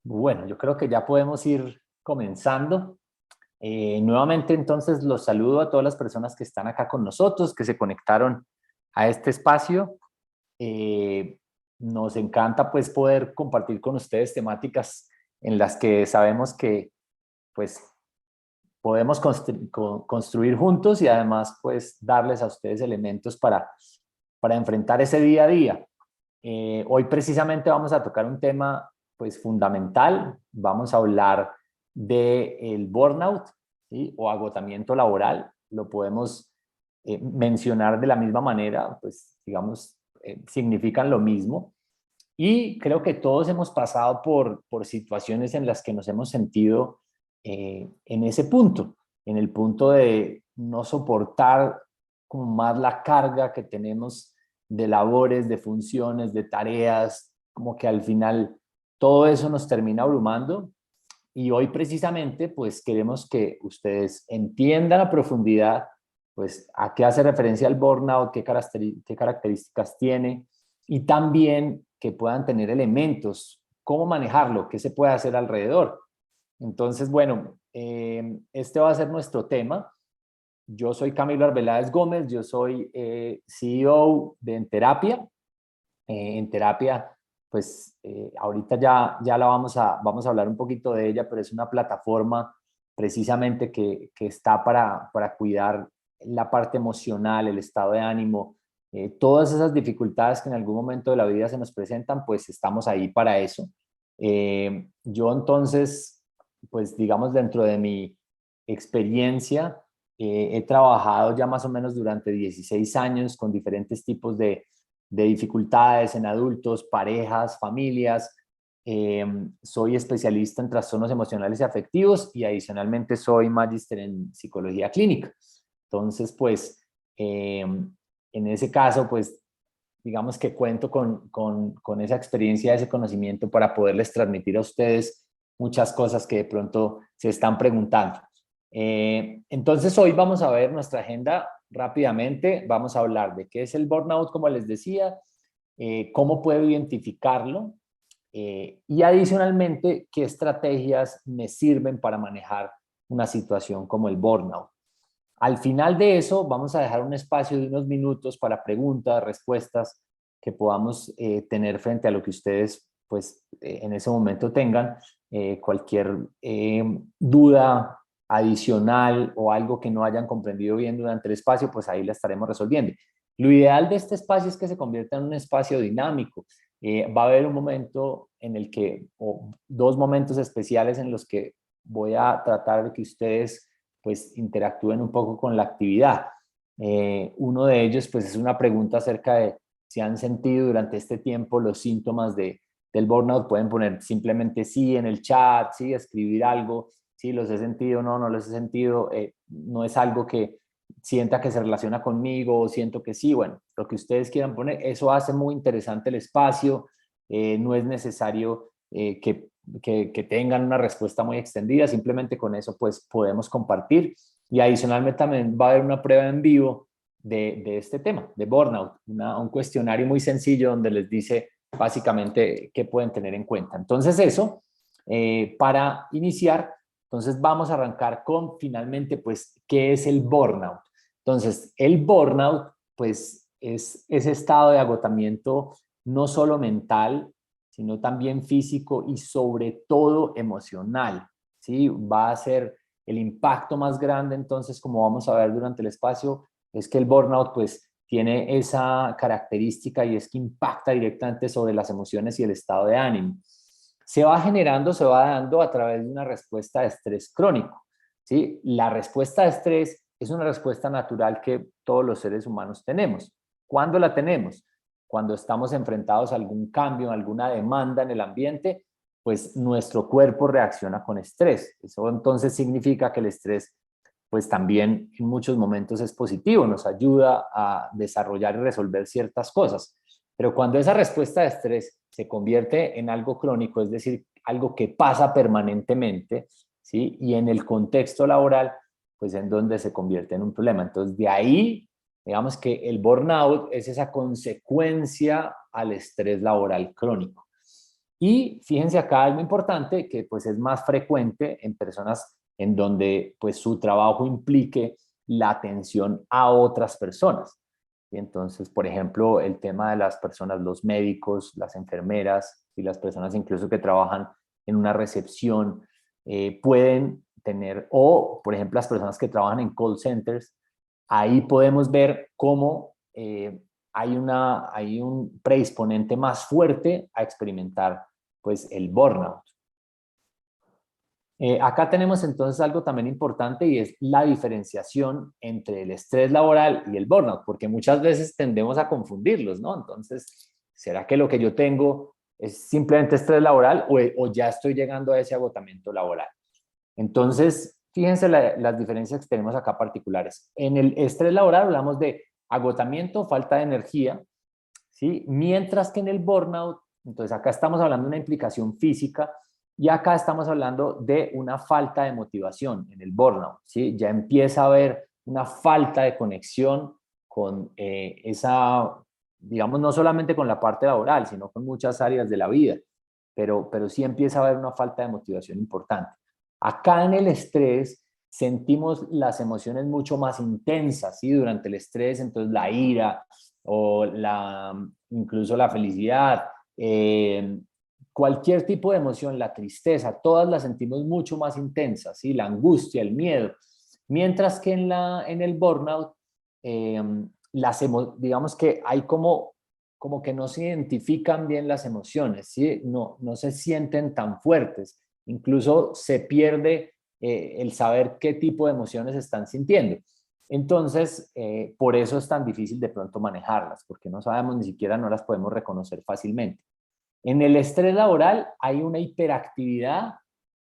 Bueno, yo creo que ya podemos ir comenzando. Nuevamente, entonces, los saludo a todas las personas que están acá con nosotros, que se conectaron a este espacio. Eh, Nos encanta, pues, poder compartir con ustedes temáticas en las que sabemos que, pues, podemos construir juntos y además, pues, darles a ustedes elementos para enfrentar ese día a día. Hoy precisamente vamos a tocar un tema pues fundamental. Vamos a hablar del burnout, ¿sí? O agotamiento laboral. Lo podemos mencionar de la misma manera, pues digamos, significan lo mismo. Y creo que todos hemos pasado por situaciones en las que nos hemos sentido en ese punto, en el punto de no soportar como más la carga que tenemos de labores, de funciones, de tareas, como que al final todo eso nos termina abrumando. Y hoy precisamente pues queremos que ustedes entiendan a profundidad pues a qué hace referencia el burnout, qué características tiene y también que puedan tener elementos, cómo manejarlo, qué se puede hacer alrededor. Entonces, bueno, este va a ser nuestro tema. Yo soy Camilo Arbeláez Gómez, yo soy CEO de Enterapia. Enterapia, pues ahorita ya vamos a hablar un poquito de ella, pero es una plataforma precisamente que está para cuidar la parte emocional, el estado de ánimo, todas esas dificultades que en algún momento de la vida se nos presentan, pues estamos ahí para eso. Yo entonces, pues digamos dentro de mi experiencia, he trabajado ya más o menos durante 16 años con diferentes tipos de dificultades en adultos, parejas, familias. Soy especialista en trastornos emocionales y afectivos y adicionalmente soy magíster en psicología clínica. Entonces, pues, en ese caso, pues, digamos que cuento con esa experiencia, ese conocimiento para poderles transmitir a ustedes muchas cosas que de pronto se están preguntando. Entonces hoy vamos a ver nuestra agenda rápidamente, vamos a hablar de qué es el burnout, como les decía, cómo puedo identificarlo y adicionalmente qué estrategias me sirven para manejar una situación como el burnout. Al final de eso vamos a dejar un espacio de unos minutos para preguntas, respuestas que podamos tener frente a lo que ustedes pues en ese momento tengan, cualquier duda adicional o algo que no hayan comprendido bien durante el espacio, pues ahí la estaremos resolviendo. Lo ideal de este espacio es que se convierta en un espacio dinámico. Va a haber un momento en el que, o dos momentos especiales en los que voy a tratar de que ustedes pues interactúen un poco con la actividad. Uno de ellos pues es una pregunta acerca de si han sentido durante este tiempo los síntomas del burnout. Pueden poner simplemente sí en el chat, sí, escribir algo, sí, los he sentido, no, no los he sentido, no es algo que sienta que se relaciona conmigo, o siento que sí, bueno, lo que ustedes quieran poner, eso hace muy interesante el espacio, no es necesario que tengan una respuesta muy extendida, simplemente con eso pues podemos compartir y adicionalmente también va a haber una prueba en vivo de este tema, de burnout, un cuestionario muy sencillo donde les dice básicamente qué pueden tener en cuenta. Entonces eso, para iniciar, entonces vamos a arrancar con finalmente pues qué es el burnout. Entonces el burnout pues es ese estado de agotamiento no solo mental, sino también físico y sobre todo emocional, ¿sí? Va a ser el impacto más grande, entonces, como vamos a ver durante el espacio, es que el burnout, pues, tiene esa característica y es que impacta directamente sobre las emociones y el estado de ánimo. Se va generando, se va dando a través de una respuesta de estrés crónico, ¿sí? La respuesta de estrés es una respuesta natural que todos los seres humanos tenemos. ¿Cuándo la tenemos? Cuando estamos enfrentados a algún cambio, a alguna demanda en el ambiente, pues nuestro cuerpo reacciona con estrés. Eso entonces significa que el estrés, pues también en muchos momentos es positivo, nos ayuda a desarrollar y resolver ciertas cosas. Pero cuando esa respuesta de estrés se convierte en algo crónico, es decir, algo que pasa permanentemente, ¿sí? Y en el contexto laboral, pues en donde se convierte en un problema. Entonces, de ahí digamos que el burnout es esa consecuencia al estrés laboral crónico. Y fíjense acá algo importante que pues es más frecuente en personas en donde pues su trabajo implique la atención a otras personas. Y entonces, por ejemplo, el tema de las personas, los médicos, las enfermeras y las personas incluso que trabajan en una recepción pueden tener, o por ejemplo las personas que trabajan en call centers, ahí podemos ver cómo hay un predisponente más fuerte a experimentar pues el burnout. Acá tenemos entonces algo también importante y es la diferenciación entre el estrés laboral y el burnout, porque muchas veces tendemos a confundirlos, ¿no? Entonces, ¿será que lo que yo tengo es simplemente estrés laboral o ya estoy llegando a ese agotamiento laboral? Entonces, fíjense las diferencias que tenemos acá particulares. En el estrés laboral hablamos de agotamiento, falta de energía, ¿sí? Mientras que en el burnout, entonces acá estamos hablando de una implicación física y acá estamos hablando de una falta de motivación en el burnout, ¿sí? Ya empieza a haber una falta de conexión con esa, digamos, no solamente con la parte laboral, sino con muchas áreas de la vida, pero sí empieza a haber una falta de motivación importante. Acá en el estrés sentimos las emociones mucho más intensas, ¿sí? Durante el estrés, entonces la ira, o incluso la felicidad, cualquier tipo de emoción, la tristeza, todas las sentimos mucho más intensas, ¿sí? La angustia, el miedo. Mientras que en el burnout, eh, digamos que hay como que no se identifican bien las emociones, ¿sí? No se sienten tan fuertes, incluso se pierde el saber qué tipo de emociones están sintiendo. Entonces, por eso es tan difícil de pronto manejarlas, porque no sabemos ni siquiera, no las podemos reconocer fácilmente. En el estrés laboral hay una hiperactividad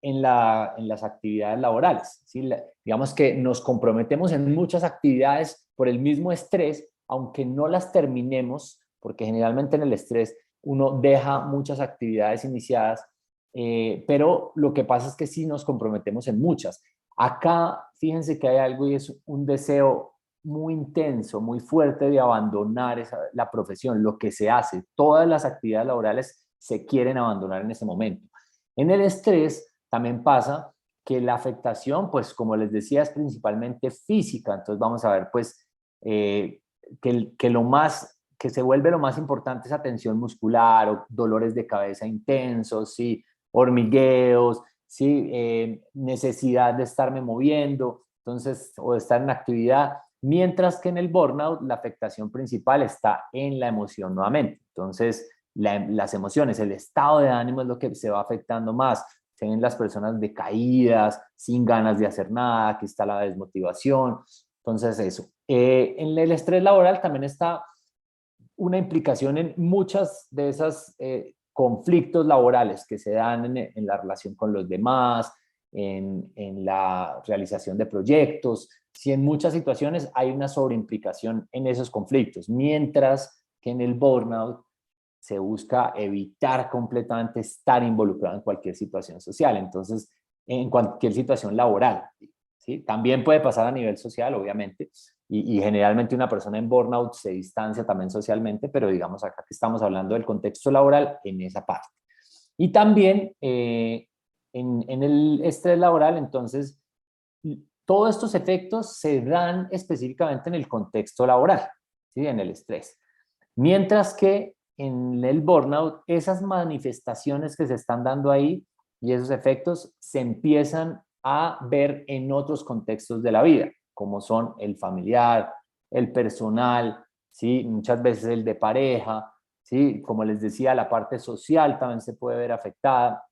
en las actividades laborales, ¿sí? Digamos que nos comprometemos en muchas actividades por el mismo estrés, aunque no las terminemos, porque generalmente en el estrés uno deja muchas actividades iniciadas, pero lo que pasa es que sí nos comprometemos en muchas. Acá, fíjense que hay algo y es un deseo muy intenso, muy fuerte de abandonar la profesión, lo que se hace. Todas las actividades laborales se quieren abandonar en ese momento. En el estrés también pasa que la afectación, pues como les decía, es principalmente física. Entonces vamos a ver, pues, que se vuelve lo más importante esa tensión muscular o dolores de cabeza intensos, ¿sí? Hormigueos, ¿sí? Necesidad de estarme moviendo, entonces, o de estar en actividad, mientras que en el burnout la afectación principal está en la emoción nuevamente. Entonces, las emociones, el estado de ánimo es lo que se va afectando más. Se ven las personas decaídas, sin ganas de hacer nada, aquí está la desmotivación. Entonces, eso. En el estrés laboral también está una implicación en muchas de esas conflictos laborales que se dan en la relación con los demás, en la realización de proyectos. Si en muchas situaciones hay una sobreimplicación en esos conflictos, mientras que en el burnout se busca evitar completamente estar involucrado en cualquier situación social, entonces en cualquier situación laboral, ¿sí? También puede pasar a nivel social, obviamente, y generalmente una persona en burnout se distancia también socialmente, pero digamos acá que estamos hablando del contexto laboral en esa parte. Y también en el estrés laboral, entonces, todos estos efectos se dan específicamente en el contexto laboral, ¿sí? En el estrés. Mientras que en el burnout, esas manifestaciones que se están dando ahí y esos efectos se empiezan a ver en otros contextos de la vida, como son el familiar, el personal, ¿sí? Muchas veces el de pareja, ¿sí? Como les decía, la parte social también se puede ver afectada,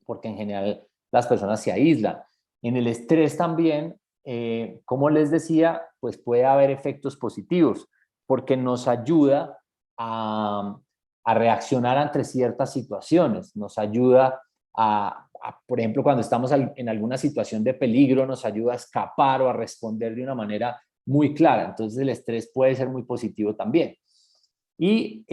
porque en general las personas se aíslan. En el estrés también, como les decía, pues puede haber efectos positivos, porque nos ayuda a, a reaccionar ante ciertas situaciones, nos ayuda por ejemplo, cuando estamos en alguna situación de peligro, nos ayuda a escapar o a responder de una manera muy clara. Entonces el estrés puede ser muy positivo también. Y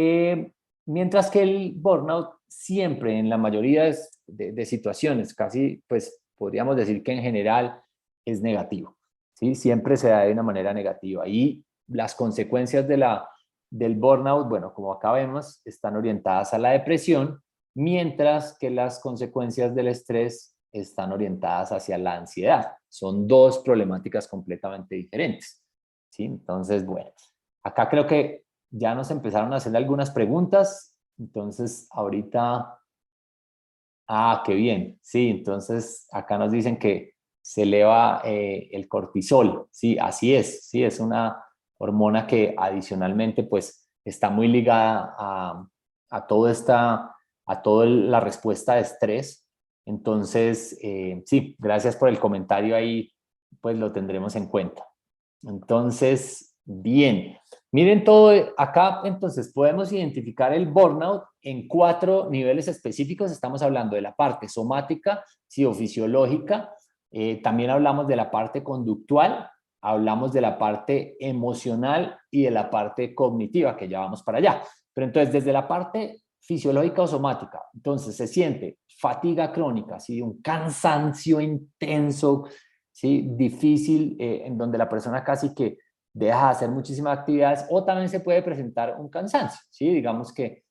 mientras que el burnout siempre, en la mayoría de situaciones, casi pues podríamos decir que en general es negativo, ¿sí? Siempre se da de una manera negativa. Y las consecuencias del burnout, bueno, como acá vemos, están orientadas a la depresión mientras que las consecuencias del estrés están orientadas hacia la ansiedad. Son dos problemáticas completamente diferentes, ¿sí? Entonces, bueno, acá creo que ya nos empezaron a hacer algunas preguntas, entonces ahorita... Ah, qué bien. Sí, entonces acá nos dicen que se eleva el cortisol. Sí, así es. Sí, es una hormona que adicionalmente pues está muy ligada a a toda la respuesta de estrés. Entonces, sí, gracias por el comentario ahí, pues lo tendremos en cuenta. Entonces, bien. Miren todo acá, entonces podemos identificar el burnout en 4 niveles específicos. Estamos hablando de la parte somática, psicofisiológica, también hablamos de la parte conductual, hablamos de la parte emocional y de la parte cognitiva, que ya vamos para allá. Pero entonces, desde la parte fisiológica o somática, entonces se siente fatiga crónica, ¿sí? Un cansancio intenso, ¿sí? Difícil, en donde la persona casi que deja de hacer muchísimas actividades, o también se puede presentar un cansancio, ¿sí? Digamos que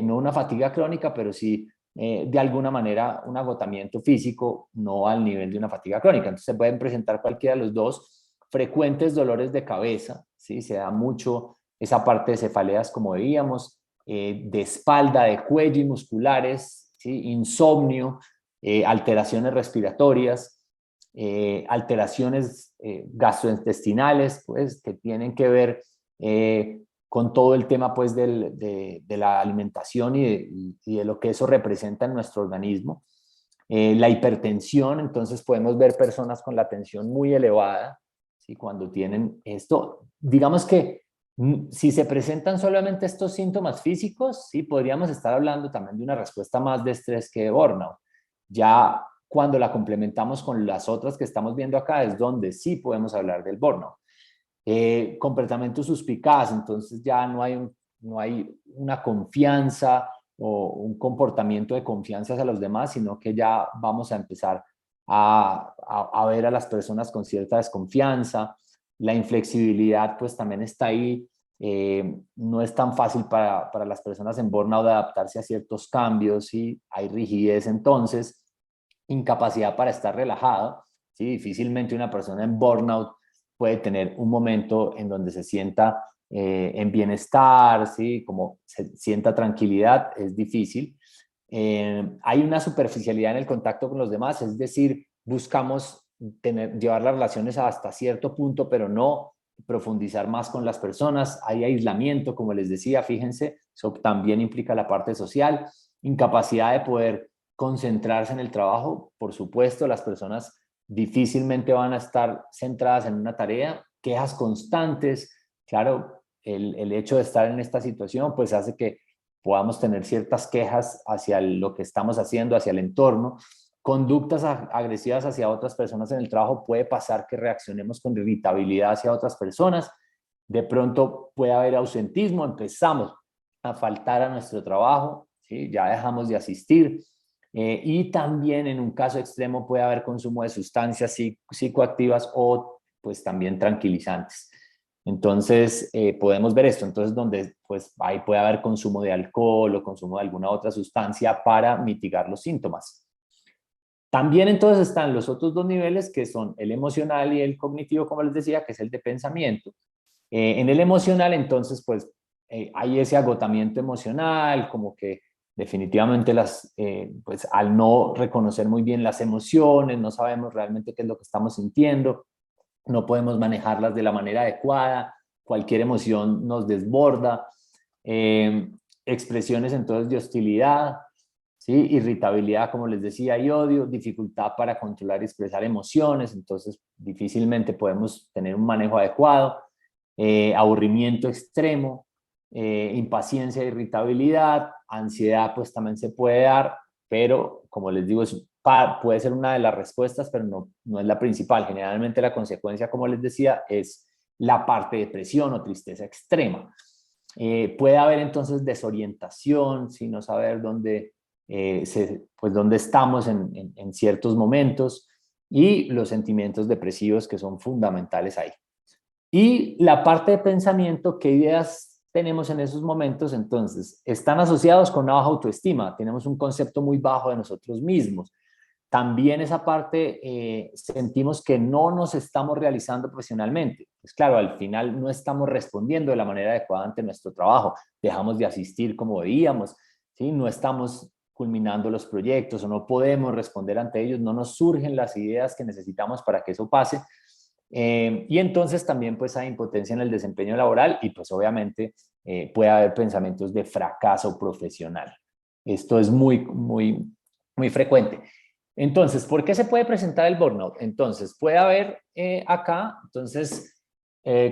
no una fatiga crónica, pero sí de alguna manera un agotamiento físico, no al nivel de una fatiga crónica. Entonces se pueden presentar cualquiera de los dos. Frecuentes dolores de cabeza, ¿sí? Se da mucho esa parte de cefaleas, como veíamos, de espalda, de cuello y musculares, ¿sí? Insomnio, alteraciones respiratorias, alteraciones gastrointestinales, pues, que tienen que ver con todo el tema, pues, de la alimentación y de lo que eso representa en nuestro organismo. La hipertensión, entonces podemos ver personas con la tensión muy elevada, ¿sí? Cuando tienen esto, digamos que si se presentan solamente estos síntomas físicos, sí, podríamos estar hablando también de una respuesta más de estrés que de burnout. Ya cuando la complementamos con las otras que estamos viendo acá es donde sí podemos hablar del burnout. Comportamiento suspicaz, entonces ya no hay una confianza o un comportamiento de confianza hacia los demás, sino que ya vamos a empezar a ver a las personas con cierta desconfianza. La inflexibilidad pues también está ahí. No es tan fácil para las personas en burnout adaptarse a ciertos cambios, y hay rigidez entonces, incapacidad para estar relajado, ¿sí? Difícilmente una persona en burnout puede tener un momento en donde se sienta en bienestar, ¿sí? Como se sienta tranquilidad, es difícil. Hay una superficialidad en el contacto con los demás, es decir, buscamos llevar las relaciones hasta cierto punto, pero no profundizar más con las personas. Hay aislamiento, como les decía, fíjense, eso también implica la parte social, incapacidad de poder concentrarse en el trabajo. Por supuesto, las personas difícilmente van a estar centradas en una tarea, quejas constantes. Claro, el hecho de estar en esta situación pues hace que podamos tener ciertas quejas hacia lo que estamos haciendo, hacia el entorno. Conductas agresivas hacia otras personas en el trabajo, puede pasar que reaccionemos con irritabilidad hacia otras personas. De pronto puede haber ausentismo, empezamos a faltar a nuestro trabajo, ¿sí? Ya dejamos de asistir. Y también en un caso extremo puede haber consumo de sustancias psicoactivas o pues también tranquilizantes. Entonces podemos ver esto, entonces donde pues ahí puede haber consumo de alcohol o consumo de alguna otra sustancia para mitigar los síntomas. También entonces están los otros dos niveles, que son el emocional y el cognitivo, como les decía, que es el de pensamiento. En el emocional entonces pues hay ese agotamiento emocional, como que definitivamente pues al no reconocer muy bien las emociones, no sabemos realmente qué es lo que estamos sintiendo, no podemos manejarlas de la manera adecuada, cualquier emoción nos desborda. Expresiones entonces de hostilidad, ¿sí? Irritabilidad, como les decía, y odio, dificultad para controlar y expresar emociones, entonces difícilmente podemos tener un manejo adecuado. Aburrimiento extremo, impaciencia, irritabilidad, ansiedad pues también se puede dar, pero como les digo, puede ser una de las respuestas, pero no es la principal. Generalmente la consecuencia, como les decía, es la parte de depresión o tristeza extrema. Puede haber entonces desorientación, si no saber pues dónde estamos en ciertos momentos, y los sentimientos depresivos que son fundamentales ahí. Y la parte de pensamiento, qué ideas tenemos en esos momentos, entonces, están asociados con una baja autoestima, tenemos un concepto muy bajo de nosotros mismos. También esa parte sentimos que no nos estamos realizando profesionalmente. Pues claro, al final no estamos respondiendo de la manera adecuada ante nuestro trabajo, dejamos de asistir como debíamos, ¿sí? No estamos culminando los proyectos o no podemos responder ante ellos, no nos surgen las ideas que necesitamos para que eso pase. Y entonces también pues hay impotencia en el desempeño laboral y pues obviamente puede haber pensamientos de fracaso profesional. Esto es muy frecuente. Entonces, ¿por qué se puede presentar el burnout? Entonces, puede haber acá, entonces,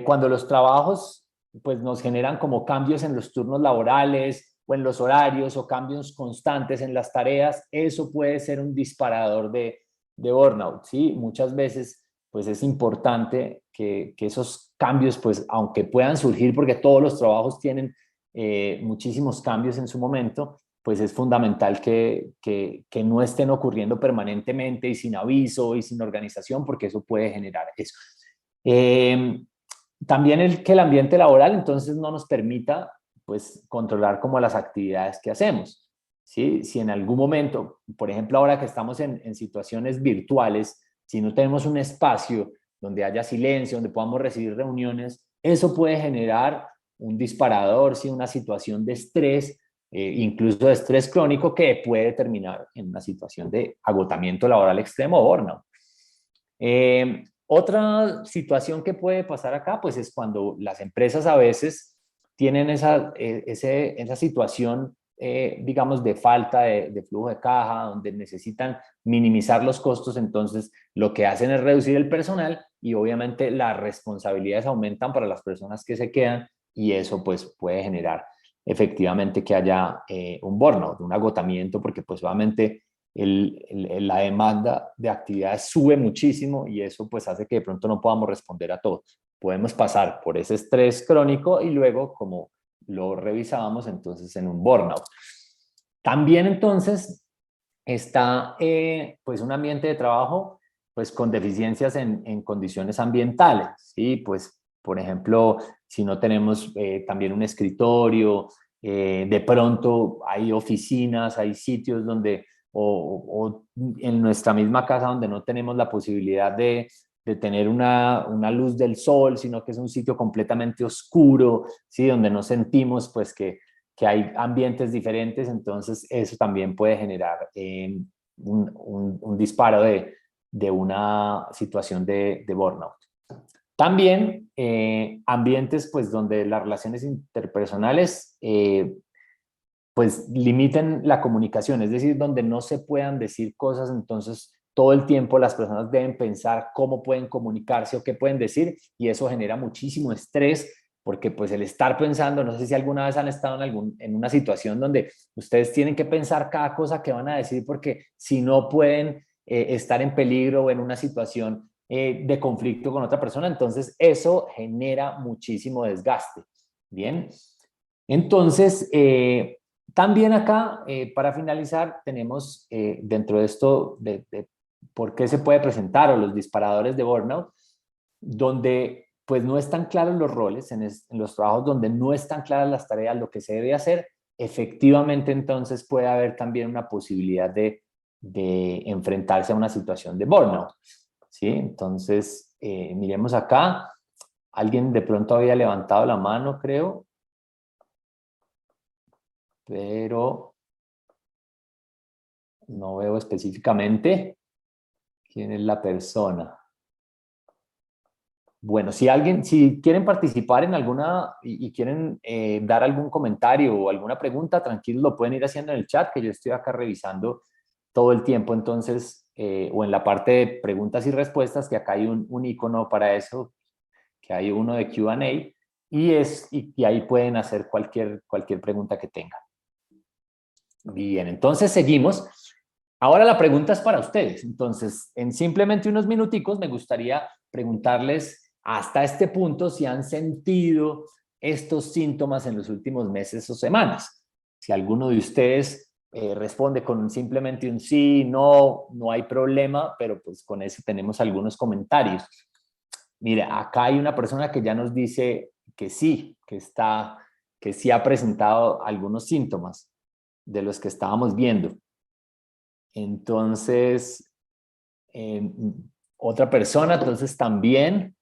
cuando los trabajos pues nos generan como cambios en los turnos laborales o en los horarios o cambios constantes en las tareas, eso puede ser un disparador de burnout, ¿sí? Muchas veces pues es importante que esos cambios, pues aunque puedan surgir porque todos los trabajos tienen muchísimos cambios en su momento, pues es fundamental que no estén ocurriendo permanentemente y sin aviso y sin organización, porque eso puede generar eso. También que el ambiente laboral entonces no nos permita pues controlar como las actividades que hacemos. ¿Sí? Si en algún momento, por ejemplo ahora que estamos en situaciones virtuales, si no tenemos un espacio donde haya silencio, donde podamos recibir reuniones, eso puede generar un disparador, ¿sí? Una situación de estrés, incluso de estrés crónico que puede terminar en una situación de agotamiento laboral extremo o burnout. Otra situación que puede pasar acá, pues es cuando las empresas a veces tienen esa situación, digamos, de falta de flujo de caja, donde necesitan minimizar los costos, entonces lo que hacen es reducir el personal y obviamente las responsabilidades aumentan para las personas que se quedan y eso pues puede generar efectivamente que haya un burnout, un agotamiento, porque pues obviamente la demanda de actividades sube muchísimo y eso pues hace que de pronto no podamos responder a todo. Podemos pasar por ese estrés crónico y luego, como lo revisábamos, entonces en un burnout. También entonces está pues un ambiente de trabajo pues con deficiencias en condiciones ambientales, ¿sí? Pues por ejemplo, si no tenemos también un escritorio, de pronto hay oficinas, hay sitios donde o en nuestra misma casa donde no tenemos la posibilidad de tener una luz del sol, sino que es un sitio completamente oscuro, ¿sí? Donde no sentimos pues que hay ambientes diferentes, entonces eso también puede generar un disparo de una situación de burnout. También ambientes pues donde las relaciones interpersonales pues limiten la comunicación, es decir, donde no se puedan decir cosas, entonces todo el tiempo las personas deben pensar cómo pueden comunicarse o qué pueden decir y eso genera muchísimo estrés porque pues el estar pensando, no sé si alguna vez han estado en una situación donde ustedes tienen que pensar cada cosa que van a decir porque si no pueden estar en peligro o en una situación de conflicto con otra persona, entonces eso genera muchísimo desgaste. Bien, entonces también acá, para finalizar, tenemos dentro de esto de por qué se puede presentar o los disparadores de burnout, donde pues no están claros los roles, en los trabajos donde no están claras las tareas, lo que se debe hacer, efectivamente entonces puede haber también una posibilidad de enfrentarse a una situación de burnout. ¿Sí? Entonces, miremos acá, alguien de pronto había levantado la mano, creo, pero no veo específicamente quién es la persona. Bueno, si quieren participar en alguna y quieren dar algún comentario o alguna pregunta, tranquilos, lo pueden ir haciendo en el chat, que yo estoy acá revisando todo el tiempo, entonces, o en la parte de preguntas y respuestas, que acá hay un icono para eso, que hay uno de Q&A, y ahí pueden hacer cualquier pregunta que tengan. Bien, entonces seguimos. Ahora la pregunta es para ustedes. Entonces, en simplemente unos minuticos me gustaría preguntarles hasta este punto si han sentido estos síntomas en los últimos meses o semanas. Si alguno de ustedes responde con simplemente un sí, no, no hay problema, pero pues con eso tenemos algunos comentarios. Mire, acá hay una persona que ya nos dice que sí, que que sí ha presentado algunos síntomas de los que estábamos viendo. Entonces, otra persona, entonces también,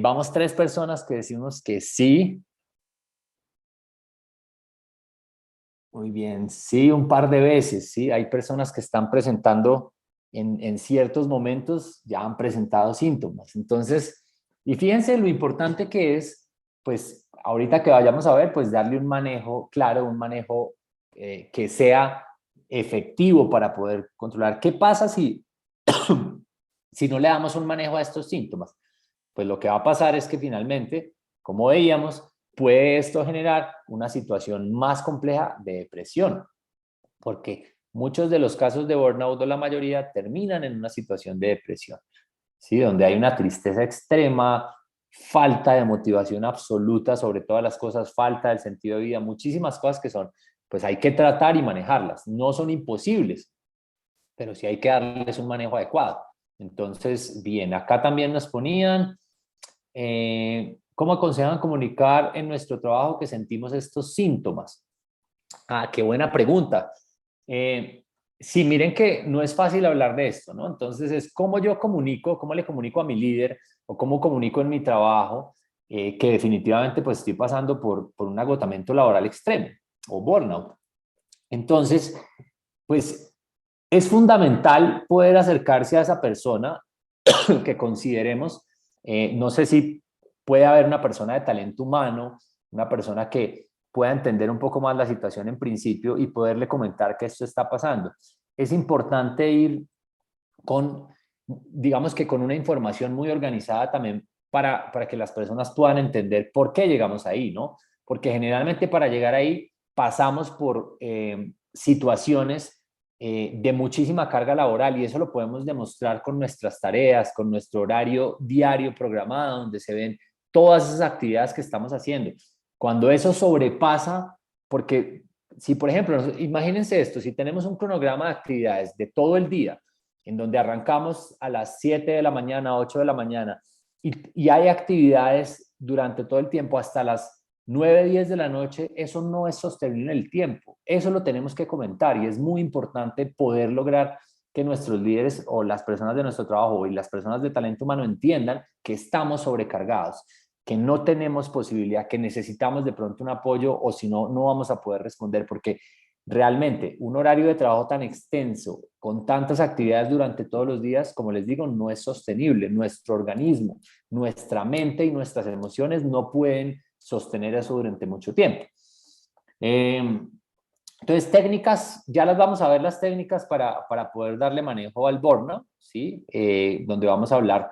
vamos 3 personas que decimos que sí. Muy bien, sí, un par de veces, sí. Hay personas que están presentando en ciertos momentos, ya han presentado síntomas. Entonces, y fíjense lo importante que es, pues ahorita que vayamos a ver, pues darle un manejo claro, un manejo que sea efectivo para poder controlar. ¿Qué pasa si, si no le damos un manejo a estos síntomas? Pues lo que va a pasar es que finalmente, como veíamos, puede esto generar una situación más compleja de depresión, porque muchos de los casos de burnout, o la mayoría, terminan en una situación de depresión, ¿sí? Donde hay una tristeza extrema, falta de motivación absoluta sobre todas las cosas, falta del sentido de vida, muchísimas cosas que son, pues hay que tratar y manejarlas. No son imposibles, pero sí hay que darles un manejo adecuado. Entonces, bien, acá también nos ponían, ¿cómo aconsejan comunicar en nuestro trabajo que sentimos estos síntomas? Ah, qué buena pregunta. Sí, miren que no es fácil hablar de esto, ¿no? Entonces es cómo yo comunico, cómo le comunico a mi líder o cómo comunico en mi trabajo que definitivamente pues estoy pasando por un agotamiento laboral extremo o burnout. Entonces, pues es fundamental poder acercarse a esa persona que consideremos, no sé si puede haber una persona de talento humano, una persona que pueda entender un poco más la situación en principio y poderle comentar que esto está pasando. Es importante ir con, digamos que con una información muy organizada también para que las personas puedan entender por qué llegamos ahí, ¿no? Porque generalmente para llegar ahí pasamos por situaciones de muchísima carga laboral y eso lo podemos demostrar con nuestras tareas, con nuestro horario diario programado, donde se ven todas esas actividades que estamos haciendo. Cuando eso sobrepasa, porque si por ejemplo, imagínense esto, si tenemos un cronograma de actividades de todo el día, en donde arrancamos a las 7 de la mañana, 8 de la mañana, y hay actividades durante todo el tiempo hasta las 9, 10 de la noche, eso no es sostenible en el tiempo. Eso lo tenemos que comentar y es muy importante poder lograr que nuestros líderes o las personas de nuestro trabajo y las personas de talento humano entiendan que estamos sobrecargados, que no tenemos posibilidad, que necesitamos de pronto un apoyo o si no, no vamos a poder responder porque realmente un horario de trabajo tan extenso, con tantas actividades durante todos los días, como les digo, no es sostenible. Nuestro organismo, nuestra mente y nuestras emociones no pueden sostener eso durante mucho tiempo. Entonces, técnicas, ya las vamos a ver las técnicas para poder darle manejo al burnout, ¿sí? Donde vamos a hablar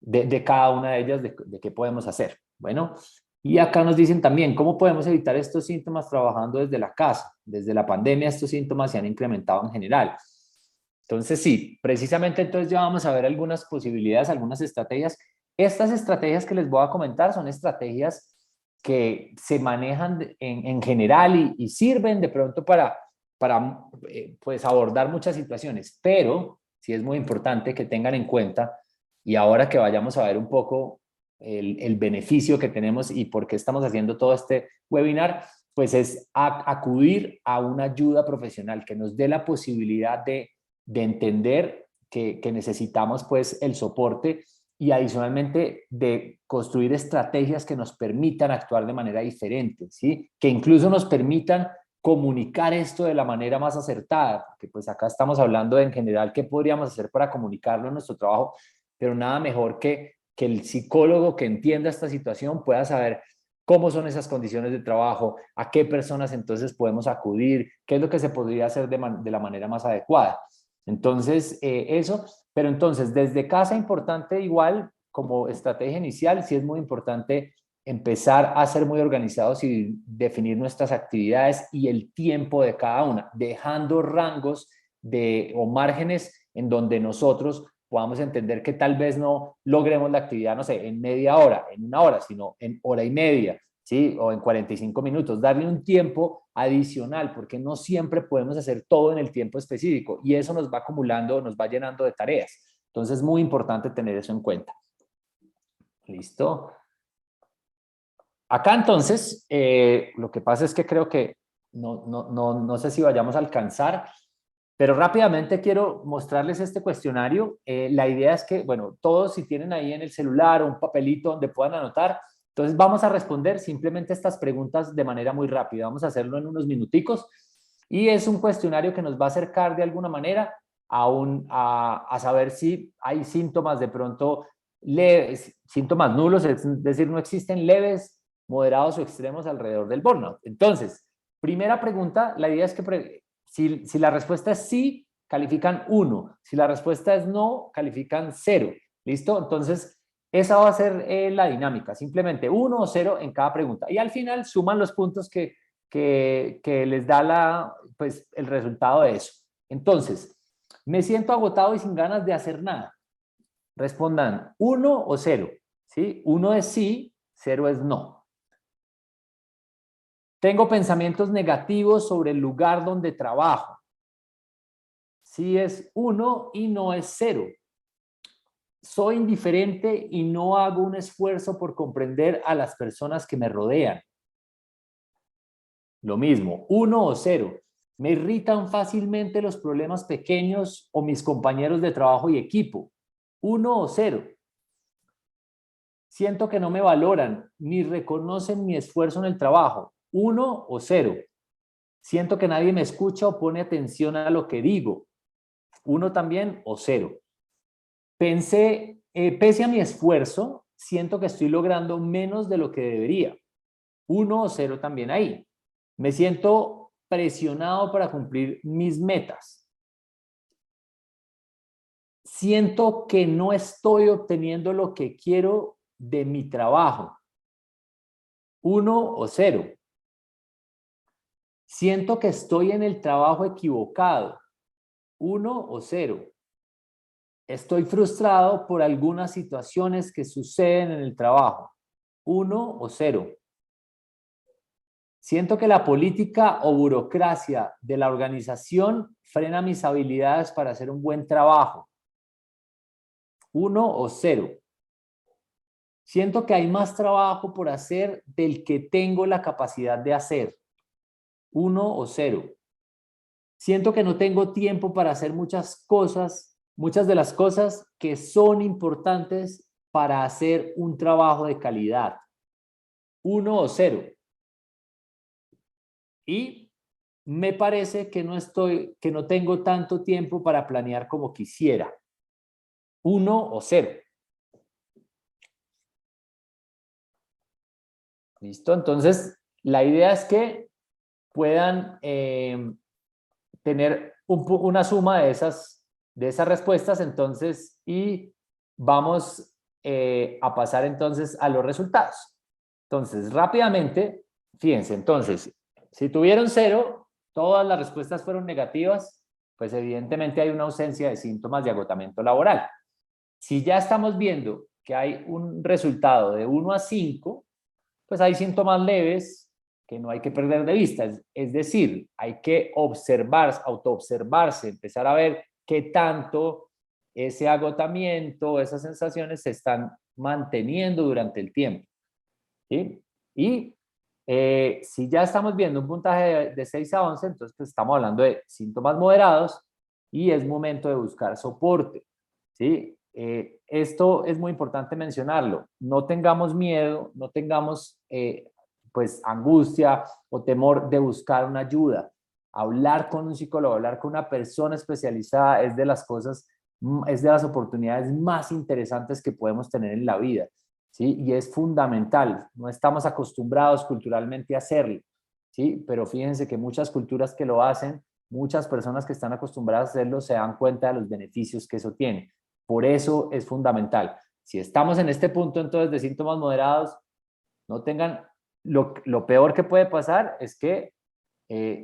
de cada una de ellas, de qué podemos hacer. Bueno, y acá nos dicen también cómo podemos evitar estos síntomas trabajando desde la casa. Desde la pandemia estos síntomas se han incrementado en general. Entonces sí, precisamente entonces ya vamos a ver algunas posibilidades, algunas estrategias. Estas estrategias que les voy a comentar son estrategias que se manejan en general y sirven de pronto para pues abordar muchas situaciones, pero sí es muy importante que tengan en cuenta y ahora que vayamos a ver un poco el beneficio que tenemos y por qué estamos haciendo todo este webinar, pues es acudir a una ayuda profesional que nos dé la posibilidad de entender que necesitamos pues el soporte y adicionalmente de construir estrategias que nos permitan actuar de manera diferente, ¿sí? Que incluso nos permitan comunicar esto de la manera más acertada, porque pues acá estamos hablando de, en general qué podríamos hacer para comunicarlo en nuestro trabajo, pero nada mejor que el psicólogo que entienda esta situación pueda saber cómo son esas condiciones de trabajo, a qué personas entonces podemos acudir, qué es lo que se podría hacer de la manera más adecuada. Entonces, eso, pero entonces desde casa importante igual como estrategia inicial, sí es muy importante empezar a ser muy organizados y definir nuestras actividades y el tiempo de cada una, dejando rangos o márgenes en donde nosotros podamos entender que tal vez no logremos la actividad, no sé, en media hora, en una hora, sino en hora y media, ¿sí? O en 45 minutos, darle un tiempo adicional, porque no siempre podemos hacer todo en el tiempo específico y eso nos va acumulando, nos va llenando de tareas. Entonces es muy importante tener eso en cuenta. ¿Listo? Acá entonces, lo que pasa es que creo que no sé si vayamos a alcanzar, pero rápidamente quiero mostrarles este cuestionario. La idea es que, bueno, todos si tienen ahí en el celular o un papelito donde puedan anotar, entonces vamos a responder simplemente estas preguntas de manera muy rápida. Vamos a hacerlo en unos minuticos y es un cuestionario que nos va a acercar de alguna manera a saber si hay síntomas de pronto leves, síntomas nulos, es decir, no existen leves, moderados o extremos alrededor del burnout. Entonces, primera pregunta, la idea es que si la respuesta es sí, califican 1. Si la respuesta es no, califican 0. ¿Listo? Entonces, esa va a ser la dinámica. Simplemente 1 o 0 en cada pregunta. Y al final suman los puntos que les da pues, el resultado de eso. Entonces, me siento agotado y sin ganas de hacer nada. Respondan 1 o 0. ¿Sí? 1 es sí, 0 es no. Tengo pensamientos negativos sobre el lugar donde trabajo. Sí es 1 y no es 0. Soy indiferente y no hago un esfuerzo por comprender a las personas que me rodean. Lo mismo, 1 o 0. Me irritan fácilmente los problemas pequeños o mis compañeros de trabajo y equipo. 1 o 0. Siento que no me valoran ni reconocen mi esfuerzo en el trabajo. 1 o 0. Siento que nadie me escucha o pone atención a lo que digo. 1 también o 0. Pese a mi esfuerzo, siento que estoy logrando menos de lo que debería. 1 o 0 también ahí. Me siento presionado para cumplir mis metas. Siento que no estoy obteniendo lo que quiero de mi trabajo. 1 o 0. Siento que estoy en el trabajo equivocado. 1 o 0. Estoy frustrado por algunas situaciones que suceden en el trabajo. 1 o 0. Siento que la política o burocracia de la organización frena mis habilidades para hacer un buen trabajo. 1 o 0. Siento que hay más trabajo por hacer del que tengo la capacidad de hacer. 1 o 0. Siento que no tengo tiempo para hacer muchas de las cosas que son importantes para hacer un trabajo de calidad. 1 o 0. Y me parece que no tengo tanto tiempo para planear como quisiera. 1 o 0. ¿Listo? Entonces, la idea es que puedan tener una suma de esas respuestas, entonces, y vamos a pasar entonces a los resultados. Entonces, rápidamente, fíjense, entonces, si tuvieron 0, todas las respuestas fueron negativas, pues evidentemente hay una ausencia de síntomas de agotamiento laboral. Si ya estamos viendo que hay un resultado de 1 a 5, pues hay síntomas leves que no hay que perder de vista. Es decir, hay que autoobservarse, empezar a ver qué tanto ese agotamiento, esas sensaciones se están manteniendo durante el tiempo. ¿Sí? Y si ya estamos viendo un puntaje de 6 a 11, entonces pues estamos hablando de síntomas moderados y es momento de buscar soporte. ¿Sí? Esto es muy importante mencionarlo. No tengamos miedo, no tengamos pues angustia o temor de buscar una ayuda. Hablar con un psicólogo, hablar con una persona especializada es de las cosas, es de las oportunidades más interesantes que podemos tener en la vida. ¿Sí? Y es fundamental. No estamos acostumbrados culturalmente a hacerlo. ¿Sí? Pero fíjense que muchas culturas que lo hacen, muchas personas que están acostumbradas a hacerlo se dan cuenta de los beneficios que eso tiene. Por eso es fundamental. Si estamos en este punto entonces de síntomas moderados, no tengan, lo peor que puede pasar es que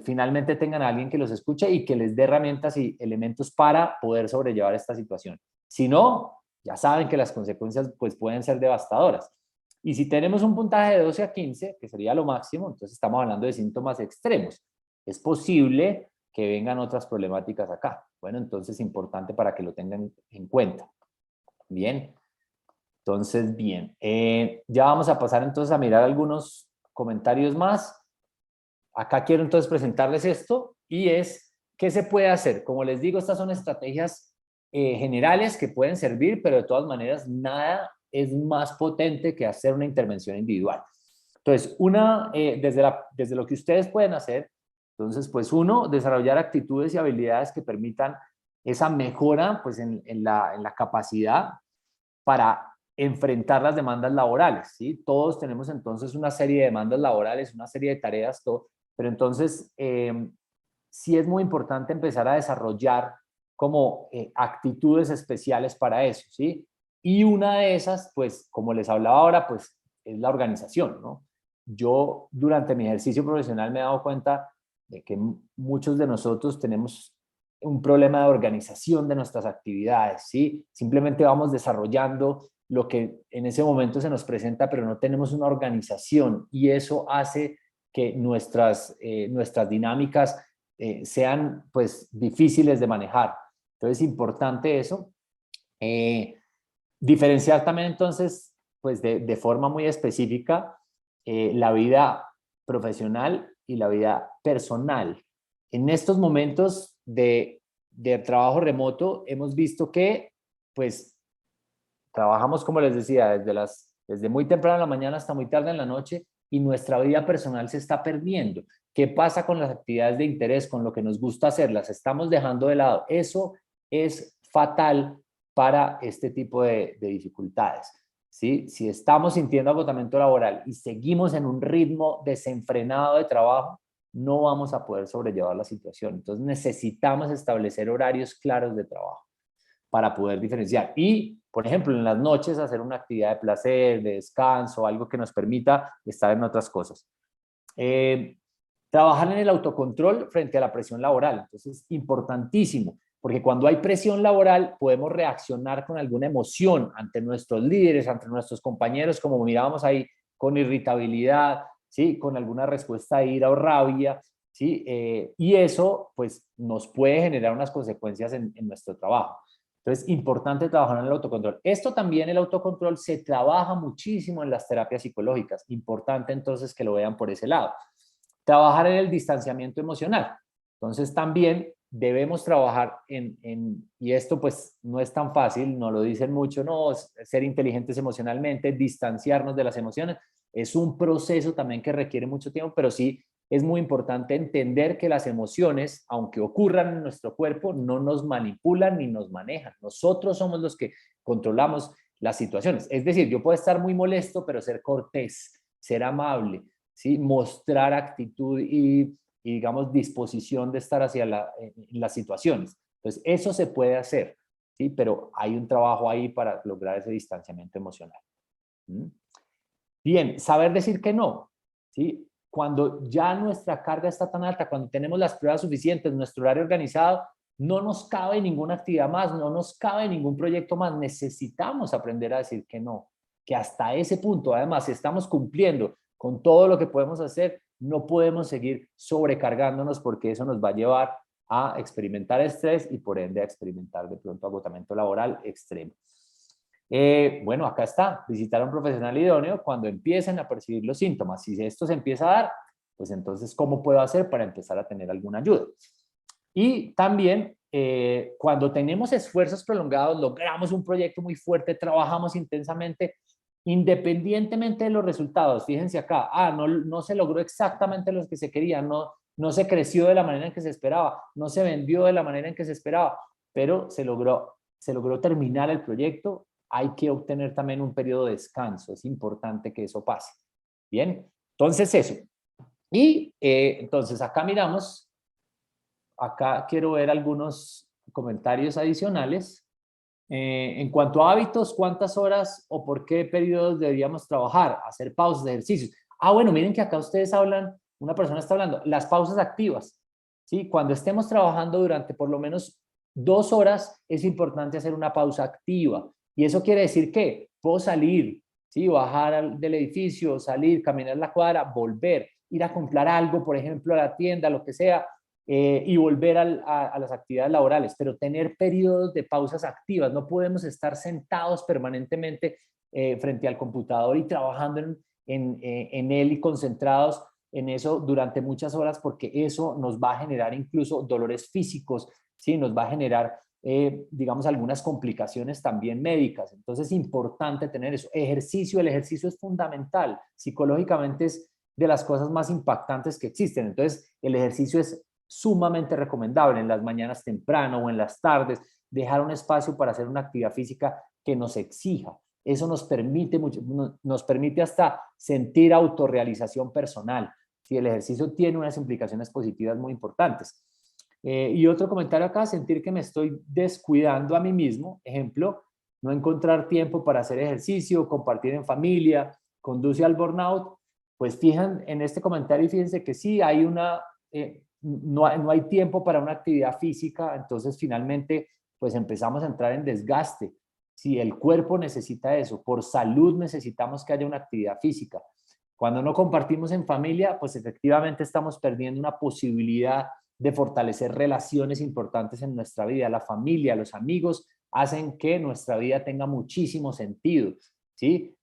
finalmente tengan a alguien que los escuche y que les dé herramientas y elementos para poder sobrellevar esta situación. Si no, ya saben que las consecuencias pues, pueden ser devastadoras. Y si tenemos un puntaje de 12 a 15, que sería lo máximo, entonces estamos hablando de síntomas extremos. Es posible que vengan otras problemáticas acá. Bueno, entonces es importante para que lo tengan en cuenta. Bien. Entonces, bien, ya vamos a pasar entonces a mirar algunos comentarios más. Acá quiero entonces presentarles esto y es, ¿qué se puede hacer? Como les digo, estas son estrategias generales que pueden servir, pero de todas maneras nada es más potente que hacer una intervención individual. Entonces, desde lo que ustedes pueden hacer, entonces, pues uno, desarrollar actitudes y habilidades que permitan esa mejora pues en la capacidad para enfrentar las demandas laborales, ¿sí? Todos tenemos entonces una serie de demandas laborales, una serie de tareas, todo, pero entonces sí es muy importante empezar a desarrollar como actitudes especiales para eso, ¿sí? Y una de esas, pues, como les hablaba ahora, pues, es la organización, ¿no? Yo, durante mi ejercicio profesional, me he dado cuenta de que muchos de nosotros tenemos un problema de organización de nuestras actividades, ¿sí? Simplemente vamos desarrollando lo que en ese momento se nos presenta, pero no tenemos una organización y eso hace que nuestras dinámicas sean pues difíciles de manejar. Entonces es importante eso. Diferenciar también entonces pues de forma muy específica la vida profesional y la vida personal. En estos momentos de trabajo remoto hemos visto que pues trabajamos, como les decía, desde muy temprano en la mañana hasta muy tarde en la noche y nuestra vida personal se está perdiendo. ¿Qué pasa con las actividades de interés, con lo que nos gusta hacer? Las estamos dejando de lado. Eso es fatal para este tipo de dificultades. ¿Sí? Si estamos sintiendo agotamiento laboral y seguimos en un ritmo desenfrenado de trabajo, no vamos a poder sobrellevar la situación. Entonces necesitamos establecer horarios claros de trabajo para poder diferenciar. Y, por ejemplo, en las noches hacer una actividad de placer, de descanso, algo que nos permita estar en otras cosas. Trabajar en el autocontrol frente a la presión laboral. Entonces, importantísimo, porque cuando hay presión laboral podemos reaccionar con alguna emoción ante nuestros líderes, ante nuestros compañeros, como mirábamos ahí, con irritabilidad, ¿sí? Con alguna respuesta de ira o rabia, ¿sí? Y eso, pues, nos puede generar unas consecuencias en nuestro trabajo. Entonces, importante trabajar en el autocontrol. Esto también, el autocontrol, se trabaja muchísimo en las terapias psicológicas. Importante entonces que lo vean por ese lado. Trabajar en el distanciamiento emocional. Entonces, también debemos trabajar y esto pues no es tan fácil, no lo dicen mucho, no, ser inteligentes emocionalmente, distanciarnos de las emociones. Es un proceso también que requiere mucho tiempo, pero sí es muy importante entender que las emociones, aunque ocurran en nuestro cuerpo, no nos manipulan ni nos manejan. Nosotros somos los que controlamos las situaciones. Es decir, yo puedo estar muy molesto, pero ser cortés, ser amable, ¿sí? Mostrar actitud y digamos, disposición de estar hacia las situaciones. Entonces, eso se puede hacer, ¿sí? Pero hay un trabajo ahí para lograr ese distanciamiento emocional. ¿Mm? Bien, saber decir que no, ¿sí? Cuando ya nuestra carga está tan alta, cuando tenemos las pruebas suficientes, nuestro horario organizado, no nos cabe ninguna actividad más, no nos cabe ningún proyecto más. Necesitamos aprender a decir que no, que hasta ese punto, además, si estamos cumpliendo con todo lo que podemos hacer, no podemos seguir sobrecargándonos porque eso nos va a llevar a experimentar estrés y por ende a experimentar de pronto agotamiento laboral extremo. Bueno, acá está, visitar a un profesional idóneo cuando empiecen a percibir los síntomas. Si esto se empieza a dar, pues entonces, ¿cómo puedo hacer para empezar a tener alguna ayuda? Y también, cuando tenemos esfuerzos prolongados, logramos un proyecto muy fuerte, trabajamos intensamente, independientemente de los resultados. Fíjense acá, no se logró exactamente lo que se quería, no se creció de la manera en que se esperaba, no se vendió de la manera en que se esperaba, pero se logró terminar el proyecto. Hay que obtener también un periodo de descanso. Es importante que eso pase. Bien, entonces eso. Y entonces acá miramos, acá quiero ver algunos comentarios adicionales. En cuanto a hábitos, ¿cuántas horas o por qué periodos deberíamos trabajar? Hacer pausas de ejercicios. Bueno, miren que acá ustedes hablan, una persona está hablando, las pausas activas. ¿Sí? Cuando estemos trabajando durante por lo menos 2 horas, es importante hacer una pausa activa. Y eso quiere decir que puedo salir, ¿sí? Bajar del edificio, salir, caminar la cuadra, volver, ir a comprar algo, por ejemplo, a la tienda, lo que sea, y volver a las actividades laborales, pero tener periodos de pausas activas. No podemos estar sentados permanentemente frente al computador y trabajando en él y concentrados en eso durante muchas horas, porque eso nos va a generar incluso dolores físicos, ¿sí? Nos va a generar, digamos, algunas complicaciones también médicas. Entonces es importante tener eso. Ejercicio, el ejercicio es fundamental. Psicológicamente es de las cosas más impactantes que existen. Entonces el ejercicio es sumamente recomendable en las mañanas temprano o en las tardes, dejar un espacio para hacer una actividad física que nos exija. Eso nos permite mucho, nos permite hasta sentir autorrealización personal. Si el ejercicio tiene unas implicaciones positivas muy importantes. Y otro comentario acá, sentir que me estoy descuidando a mí mismo. Ejemplo, no encontrar tiempo para hacer ejercicio, compartir en familia, conduce al burnout. Pues fijan en este comentario y fíjense que sí, hay no hay tiempo para una actividad física, entonces finalmente pues empezamos a entrar en desgaste. Si el cuerpo necesita eso, por salud necesitamos que haya una actividad física. Cuando no compartimos en familia, pues efectivamente estamos perdiendo una posibilidad de fortalecer relaciones importantes en nuestra vida. La familia, los amigos hacen que nuestra vida tenga muchísimo sentido, ¿sí?